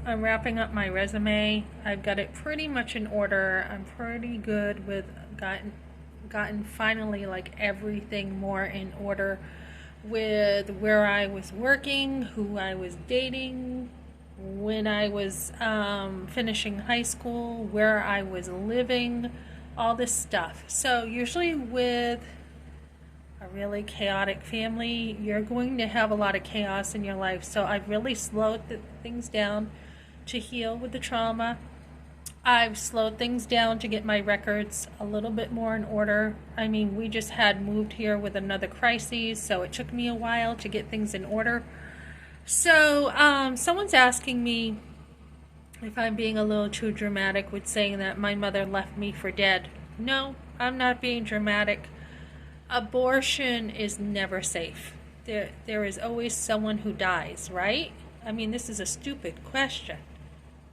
I'm wrapping up my resume. I've got it pretty much in order. I'm pretty good with gotten finally like everything more in order with where I was working, who I was dating, when I was finishing high school, where I was living, all this stuff. So usually with a really chaotic family, you're going to have a lot of chaos in your life. So I've really slowed things down to heal with the trauma. I've slowed things down to get my records a little bit more in order. I mean, we just had moved here with another crisis, so it took me a while to get things in order. So, someone's asking me if I'm being a little too dramatic with saying that my mother left me for dead. No, I'm not being dramatic. Abortion is never safe. There is always someone who dies, right? I mean, this is a stupid question.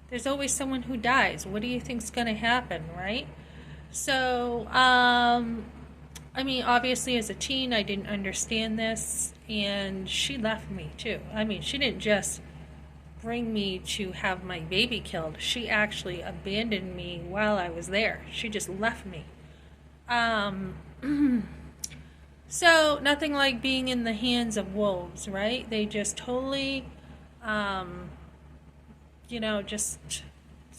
There's always someone who dies. What do you think's going to happen, right? So, I mean, obviously as a teen, I didn't understand this, and she left me too. I mean, she didn't just bring me to have my baby killed. She actually abandoned me while I was there. She just left me. Um, so nothing like being in the hands of wolves, right? They just totally, um, just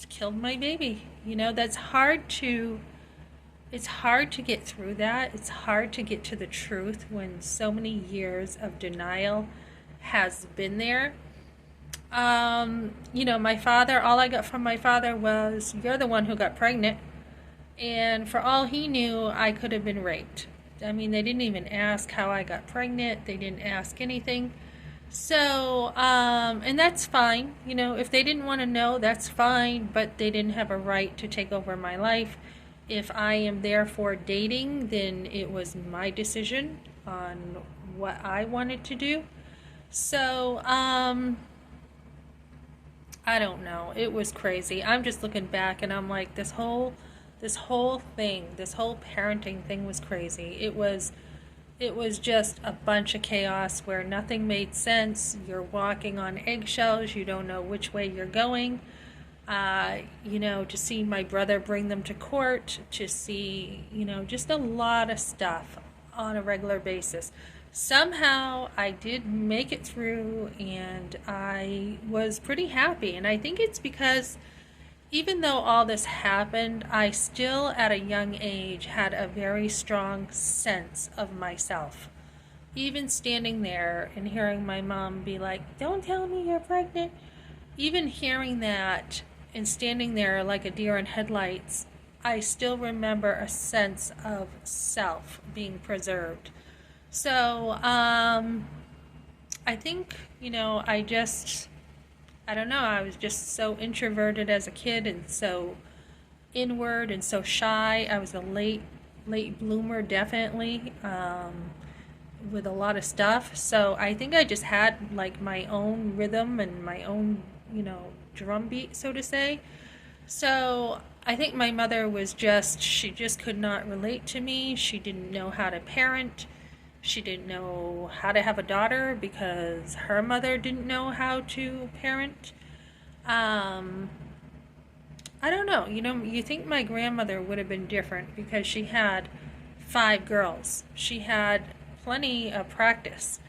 killed my baby. That's it's hard to get through that. It's hard to get to the truth when so many years of denial has been there. My father, all I got from my father was, "You're the one who got pregnant." And for all he knew, I could have been raped. I mean, they didn't even ask how I got pregnant. They didn't ask anything. So, and that's fine. If they didn't want to know, that's fine, but they didn't have a right to take over my life. If I am there for dating, then it was my decision on what I wanted to do. So, I don't know. It was crazy. I'm just looking back and I'm like, this whole thing, this whole parenting thing was crazy. It was just a bunch of chaos where nothing made sense. You're walking on eggshells. You don't know which way you're going. To see my brother bring them to court, to see, just a lot of stuff on a regular basis. Somehow I did make it through and I was pretty happy. And I think it's because even though all this happened, I still, at a young age, had a very strong sense of myself. Even standing there and hearing my mom be like, "Don't tell me you're pregnant." Even hearing that and standing there like a deer in headlights, I still remember a sense of self being preserved. So, I think, I don't know, I was just so introverted as a kid and so inward and so shy. I was a late bloomer, definitely, with a lot of stuff. So I think I just had like my own rhythm and my own, drum beat, so to say. So I think my mother she just could not relate to me. She didn't know how to parent. She didn't know how to have a daughter because her mother didn't know how to parent. Um, I don't know. You think my grandmother would have been different because she had 5 girls. She had plenty of practice.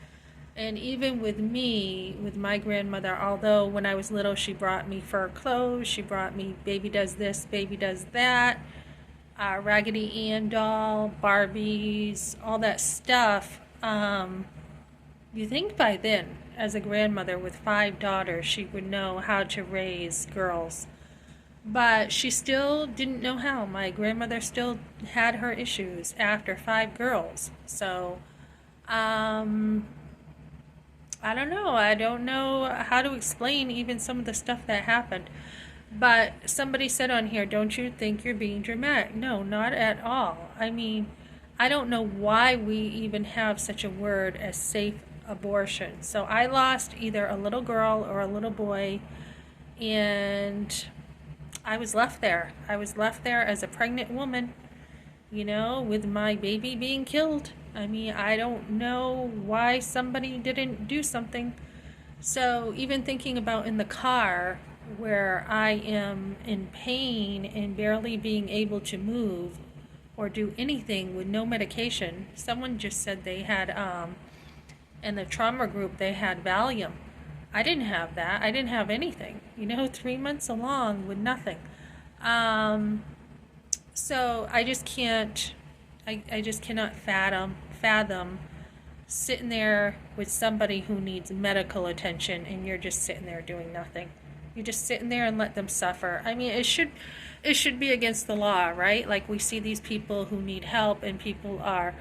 And even with me, with my grandmother, although when I was little she brought me fur clothes, she brought me baby does this, baby does that, Raggedy Ann doll, Barbies, all that stuff. You think by then, as a grandmother with 5 daughters, she would know how to raise girls. But she still didn't know how. My grandmother still had her issues after 5 girls. So, I don't know. I don't know how to explain even some of the stuff that happened. But somebody said on here, "Don't you think you're being dramatic?" No, not at all. I mean, I don't know why we even have such a word as safe abortion. So I lost either a little girl or a little boy, and I was left there. I was left there as a pregnant woman, with my baby being killed. I mean, I don't know why somebody didn't do something. So even thinking about in the car where I am in pain and barely being able to move or do anything with no medication. Someone just said they had, in the trauma group, they had Valium. I didn't have that. I didn't have anything. 3 months along with nothing. So I just can't, I just cannot fathom sitting there with somebody who needs medical attention and you're just sitting there doing nothing. You're just sitting there and let them suffer. I mean, it should be against the law, right? Like we see these people who need help and people are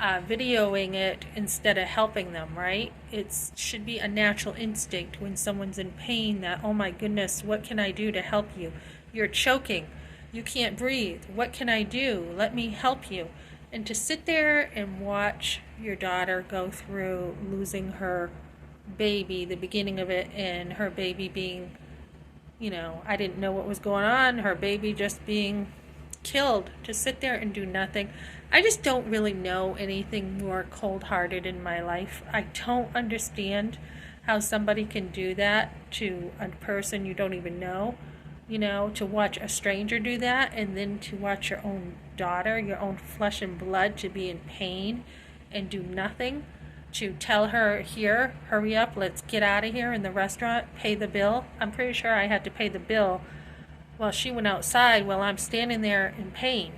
videoing it instead of helping them, right? It should be a natural instinct when someone's in pain that, oh my goodness, what can I do to help you? You're choking. You can't breathe. What can I do? Let me help you. And to sit there and watch your daughter go through losing her baby, the beginning of it, and her baby being, I didn't know what was going on, her baby just being killed, to sit there and do nothing. I just don't really know anything more cold-hearted in my life. I don't understand how somebody can do that to a person you don't even know. To watch a stranger do that, and then to watch your own daughter, your own flesh and blood, to be in pain and do nothing, to tell her, here, hurry up, let's get out of here in the restaurant, pay the bill. I'm pretty sure I had to pay the bill while she went outside while I'm standing there in pain.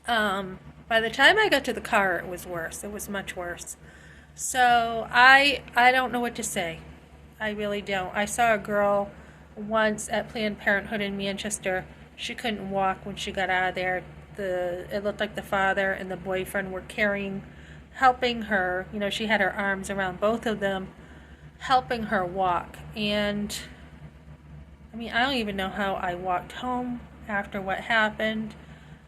By the time I got to the car, it was worse. It was much worse. So I don't know what to say. I really don't. I saw a girl once at Planned Parenthood in Manchester. She couldn't walk when she got out of there. It looked like the father and the boyfriend were helping her. She had her arms around both of them, helping her walk. And I mean, I don't even know how I walked home after what happened.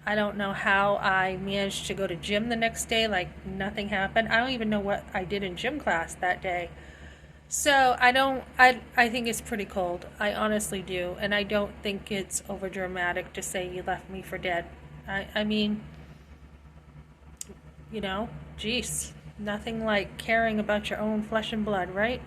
I don't know how I managed to go to gym the next day like nothing happened. I don't even know what I did in gym class that day. So I think it's pretty cold. I honestly do. And I don't think it's over dramatic to say you left me for dead. I mean, geez, nothing like caring about your own flesh and blood, right?